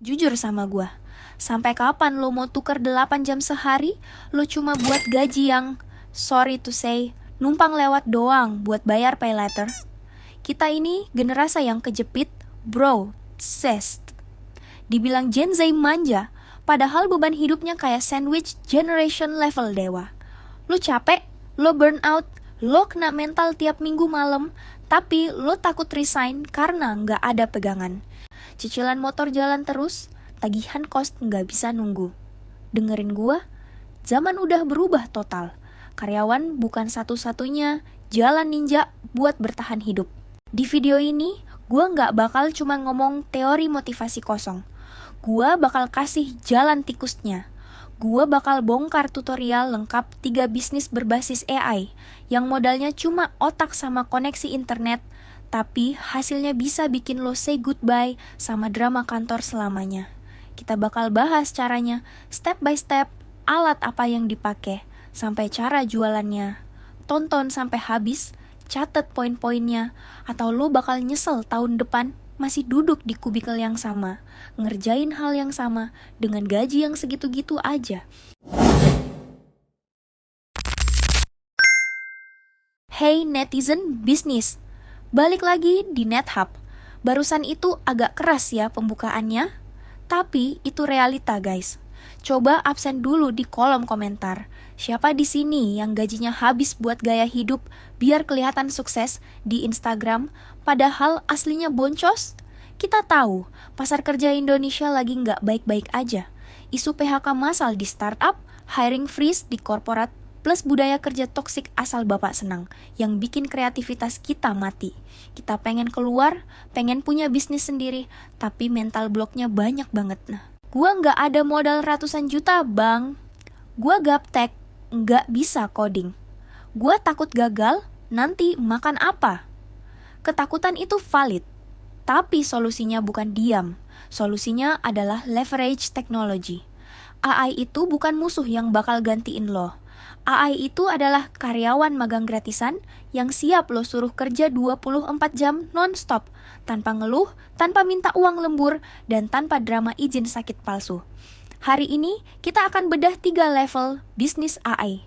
Jujur sama gua, sampai kapan lo mau tuker 8 jam sehari, lo cuma buat gaji yang, sorry to say, numpang lewat doang buat bayar pay later? Kita ini generasi yang kejepit, bro, obsessed. Dibilang Gen Z manja, padahal beban hidupnya kayak sandwich generation level dewa. Lo capek, lo burn out, lo kena mental tiap minggu malam, tapi lo takut resign karena nggak ada pegangan. Cicilan motor jalan terus, tagihan kos nggak bisa nunggu. Dengerin gua, zaman udah berubah total. Karyawan bukan satu-satunya jalan ninja buat bertahan hidup. Di video ini, gua nggak bakal cuma ngomong teori motivasi kosong. Gua bakal kasih jalan tikusnya. Gua bakal bongkar tutorial lengkap 3 bisnis berbasis AI yang modalnya cuma otak sama koneksi internet, tapi hasilnya bisa bikin lo say goodbye sama drama kantor selamanya. Kita bakal bahas caranya, step by step, alat apa yang dipakai, sampai cara jualannya. Tonton sampai habis, catat poin-poinnya, atau lo bakal nyesel tahun depan masih duduk di kubikel yang sama, ngerjain hal yang sama, dengan gaji yang segitu-gitu aja. Hey netizen bisnis, balik lagi di NetHub. Barusan itu agak keras ya pembukaannya, tapi itu realita guys. Coba absen dulu di kolom komentar. Siapa di sini yang gajinya habis buat gaya hidup biar kelihatan sukses di Instagram, padahal aslinya boncos? Kita tahu, pasar kerja Indonesia lagi nggak baik-baik aja. Isu PHK massal di startup, hiring freeze di korporat, plus budaya kerja toksik asal bapak senang, yang bikin kreativitas kita mati. Kita pengen keluar, pengen punya bisnis sendiri, tapi mental blocknya banyak banget. Nah, gua nggak ada modal ratusan juta, bang. Gua gaptek, nggak bisa coding. Gua takut gagal, nanti makan apa? Ketakutan itu valid, tapi solusinya bukan diam. Solusinya adalah leverage technology. AI itu bukan musuh yang bakal gantiin lo. AI itu adalah karyawan magang gratisan yang siap lo suruh kerja 24 jam non-stop, tanpa ngeluh, tanpa minta uang lembur, dan tanpa drama izin sakit palsu. Hari ini, kita akan bedah 3 level bisnis AI.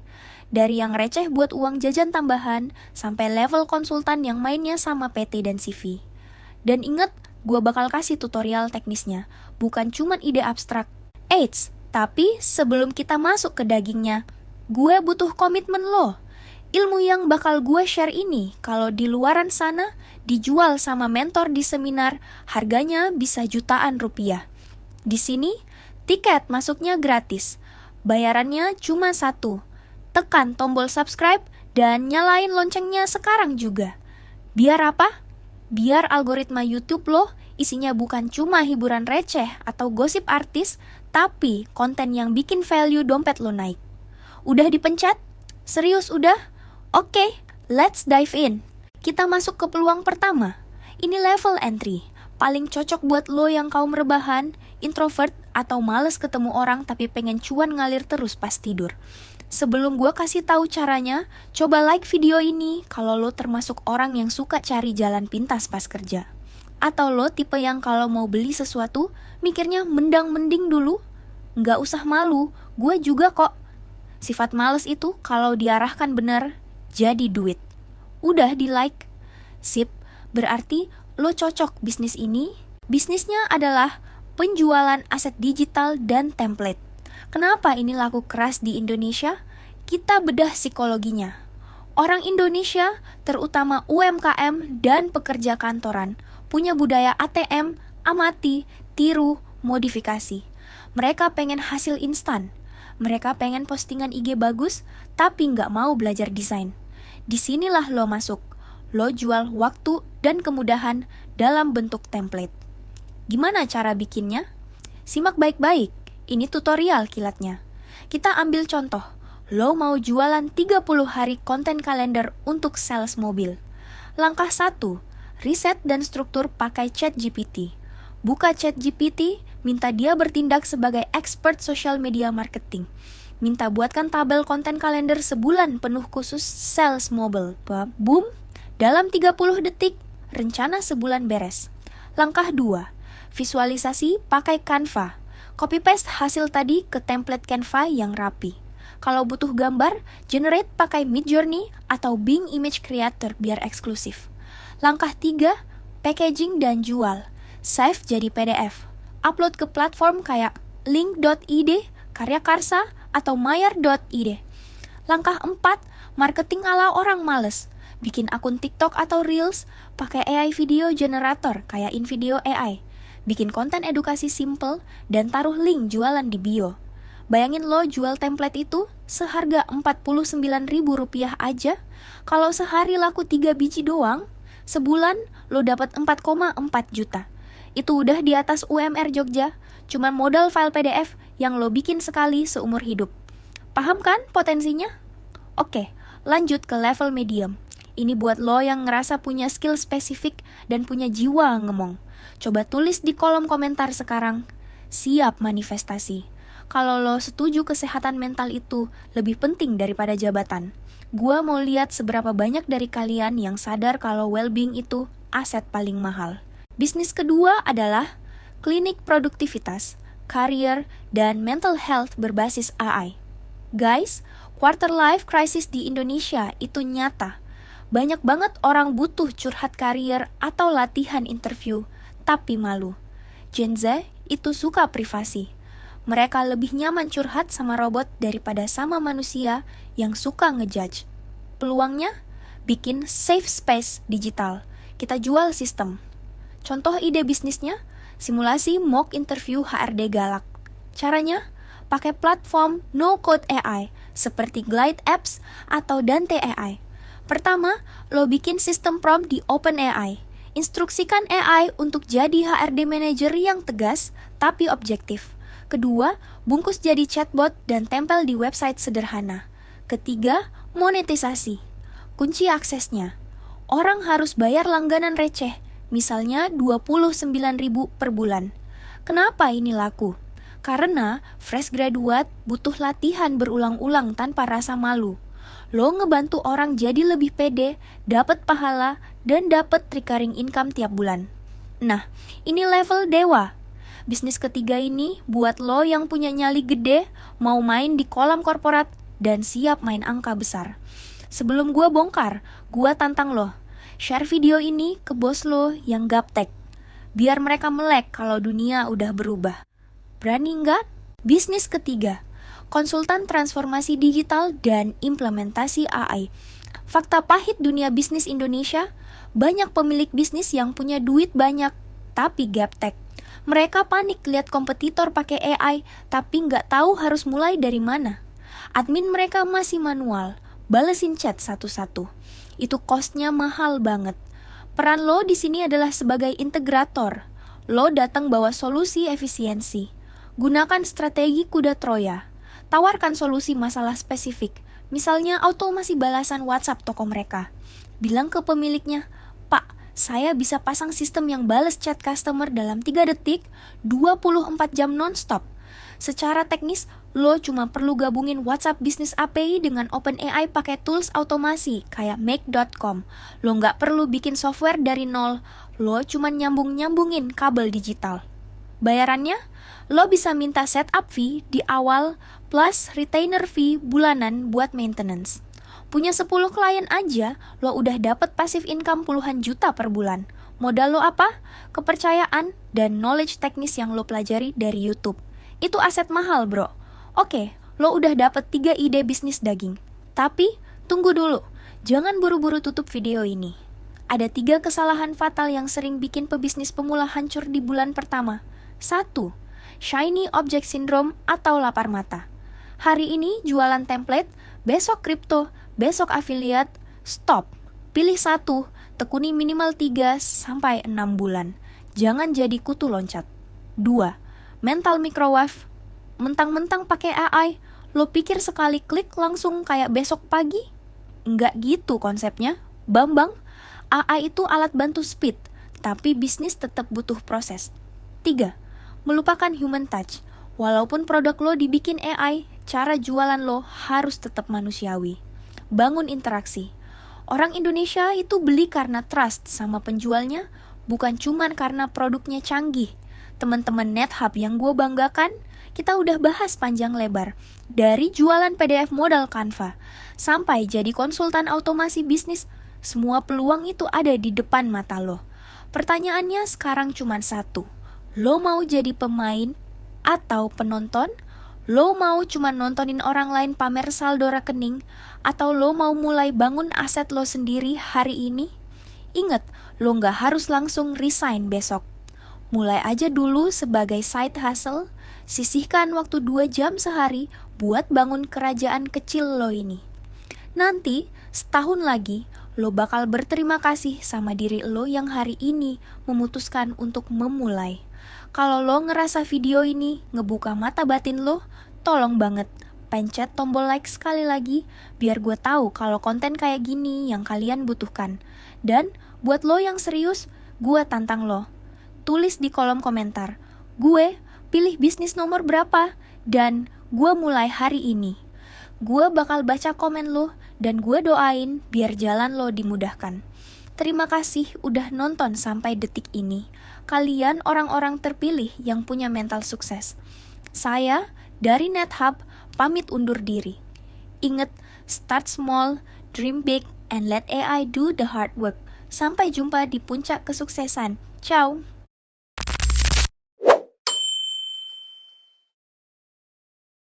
Dari yang receh buat uang jajan tambahan, sampai level konsultan yang mainnya sama PT dan CV. Dan inget, gue bakal kasih tutorial teknisnya, bukan cuman ide abstrak. Eits, tapi sebelum kita masuk ke dagingnya, gue butuh komitmen lo. Ilmu yang bakal gue share ini, kalau di luaran sana, dijual sama mentor di seminar, harganya bisa jutaan rupiah. Di sini, tiket masuknya gratis. Bayarannya cuma 1. Tekan tombol subscribe dan nyalain loncengnya sekarang juga. Biar apa? Biar algoritma YouTube lo isinya bukan cuma hiburan receh atau gosip artis, tapi konten yang bikin value dompet lo naik. Udah dipencet? Serius udah? Oke, let's dive in. Kita masuk ke peluang pertama. Ini level entry. Paling cocok buat lo yang kaum rebahan, introvert, atau males ketemu orang tapi pengen cuan ngalir terus pas tidur. Sebelum gue kasih tahu caranya, coba like video ini kalau lo termasuk orang yang suka cari jalan pintas pas kerja. Atau lo tipe yang kalau mau beli sesuatu, mikirnya mendang-mending dulu. Nggak usah malu, gue juga kok. Sifat males itu kalau diarahkan benar, jadi duit. Udah di like. Sip, berarti lo cocok bisnis ini. Bisnisnya adalah penjualan aset digital dan template. Kenapa ini laku keras di Indonesia? Kita bedah psikologinya. Orang Indonesia, terutama UMKM dan pekerja kantoran, punya budaya ATM, amati, tiru, modifikasi. Mereka pengen hasil instan. Mereka pengen postingan IG bagus, tapi nggak mau belajar desain. Disinilah lo masuk. Lo jual waktu dan kemudahan dalam bentuk template. Gimana cara bikinnya? Simak baik-baik, ini tutorial kilatnya. Kita ambil contoh, lo mau jualan 30 hari konten kalender untuk sales mobil. Langkah 1, riset dan struktur pakai ChatGPT. Buka ChatGPT, minta dia bertindak sebagai expert social media marketing. Minta buatkan tabel konten kalender sebulan penuh khusus sales mobil. Boom, dalam 30 detik, rencana sebulan beres. Langkah 2, Visualisasi pakai Canva. Copy paste hasil tadi ke template Canva yang rapi. Kalau butuh gambar, generate pakai Midjourney atau Bing Image Creator biar eksklusif. Langkah 3, packaging dan jual. Save jadi PDF. Upload ke platform kayak link.id, Karya Karsa, atau mayar.id. Langkah 4, marketing ala orang males. Bikin akun TikTok atau Reels, pakai AI video generator kayak InVideo AI. Bikin konten edukasi simple, dan taruh link jualan di bio. Bayangin lo jual template itu seharga Rp49.000 aja. Kalau sehari laku 3 biji doang, sebulan lo dapat 4,4 juta. Itu udah di atas UMR Jogja, cuman modal file PDF yang lo bikin sekali seumur hidup. Paham kan potensinya? Oke, lanjut ke level medium. Ini buat lo yang ngerasa punya skill spesifik dan punya jiwa ngomong. Coba tulis di kolom komentar sekarang. Siap manifestasi. Kalau lo setuju kesehatan mental itu lebih penting daripada jabatan. Gua mau lihat seberapa banyak dari kalian yang sadar kalau well-being itu aset paling mahal. Bisnis kedua adalah klinik produktivitas, career, dan mental health berbasis AI. Guys, quarter life crisis di Indonesia itu nyata. Banyak banget orang butuh curhat karier atau latihan interview, tapi malu. Gen Z itu suka privasi. Mereka lebih nyaman curhat sama robot daripada sama manusia yang suka ngejudge. Peluangnya? Bikin safe space digital. Kita jual sistem. Contoh ide bisnisnya? Simulasi mock interview HRD galak. Caranya? Pakai platform no-code AI seperti Glide Apps atau Dante AI. Pertama, lo bikin sistem prompt di OpenAI. Instruksikan AI untuk jadi HRD manager yang tegas tapi objektif. Kedua, bungkus jadi chatbot dan tempel di website sederhana. Ketiga, monetisasi. Kunci aksesnya. Orang harus bayar langganan receh, misalnya Rp29.000 per bulan. Kenapa ini laku? Karena fresh graduate butuh latihan berulang-ulang tanpa rasa malu. Lo ngebantu orang jadi lebih pede, dapat pahala, dan dapat recurring income tiap bulan. Nah, ini level dewa. Bisnis ketiga ini buat lo yang punya nyali gede, mau main di kolam korporat, dan siap main angka besar. Sebelum gua bongkar, gua tantang lo. Share video ini ke bos lo yang gaptek. Biar mereka melek kalau dunia udah berubah. Berani nggak? Bisnis ketiga. Konsultan transformasi digital dan implementasi AI. Fakta pahit dunia bisnis Indonesia, banyak pemilik bisnis yang punya duit banyak, tapi gaptek. Mereka panik lihat kompetitor pakai AI, tapi nggak tahu harus mulai dari mana. Admin mereka masih manual, balesin chat satu-satu. Itu cost-nya mahal banget. Peran lo di sini adalah sebagai integrator. Lo datang bawa solusi efisiensi. Gunakan strategi kuda Troya. Tawarkan solusi masalah spesifik, misalnya automasi balasan WhatsApp toko mereka. Bilang ke pemiliknya, Pak, saya bisa pasang sistem yang balas chat customer dalam 3 detik, 24 jam non-stop. Secara teknis, lo cuma perlu gabungin WhatsApp Business API dengan OpenAI pakai tools automasi kayak make.com. Lo nggak perlu bikin software dari nol, lo cuma nyambungin kabel digital. Bayarannya? Lo bisa minta setup fee di awal plus retainer fee bulanan buat maintenance. Punya 10 klien aja, lo udah dapat passive income puluhan juta per bulan. Modal lo apa? Kepercayaan dan knowledge teknis yang lo pelajari dari YouTube. Itu aset mahal, bro. Oke, lo udah dapat 3 ide bisnis daging. Tapi, tunggu dulu. Jangan buru-buru tutup video ini. Ada 3 kesalahan fatal yang sering bikin pebisnis pemula hancur di bulan pertama. 1. Shiny object syndrome atau lapar mata. Hari ini jualan template, besok kripto, besok affiliate, stop. Pilih satu, tekuni minimal 3-6 bulan. Jangan jadi kutu loncat. 2. Mental microwave. Mentang-mentang pakai AI, lo pikir sekali klik langsung kayak besok pagi? Enggak gitu konsepnya. Bambang, AI itu alat bantu speed, tapi bisnis tetap butuh proses. 3. Melupakan human touch. Walaupun produk lo dibikin AI, cara jualan lo harus tetap manusiawi. Bangun interaksi. Orang Indonesia itu beli karena trust sama penjualnya, bukan cuman karena produknya canggih. Teman-teman NetHub yang gue banggakan, kita udah bahas panjang lebar. Dari jualan PDF modal Canva, sampai jadi konsultan otomasi bisnis, semua peluang itu ada di depan mata lo. Pertanyaannya sekarang cuma satu. Lo mau jadi pemain atau penonton? Lo mau cuma nontonin orang lain pamer saldo rekening? Atau lo mau mulai bangun aset lo sendiri hari ini? Ingat, lo nggak harus langsung resign besok. Mulai aja dulu sebagai side hustle, sisihkan waktu 2 jam sehari buat bangun kerajaan kecil lo ini. Nanti, setahun lagi, lo bakal berterima kasih sama diri lo yang hari ini memutuskan untuk memulai. Kalau lo ngerasa video ini ngebuka mata batin lo, tolong banget pencet tombol like sekali lagi biar gue tahu kalau konten kayak gini yang kalian butuhkan. Dan buat lo yang serius, gue tantang lo. Tulis di kolom komentar, gue pilih bisnis nomor berapa dan gue mulai hari ini. Gue bakal baca komen lo dan gue doain biar jalan lo dimudahkan. Terima kasih udah nonton sampai detik ini. Kalian orang-orang terpilih yang punya mental sukses. Saya dari NetHub pamit undur diri. Ingat, start small, dream big, and let AI do the hard work. Sampai jumpa di puncak kesuksesan. Ciao!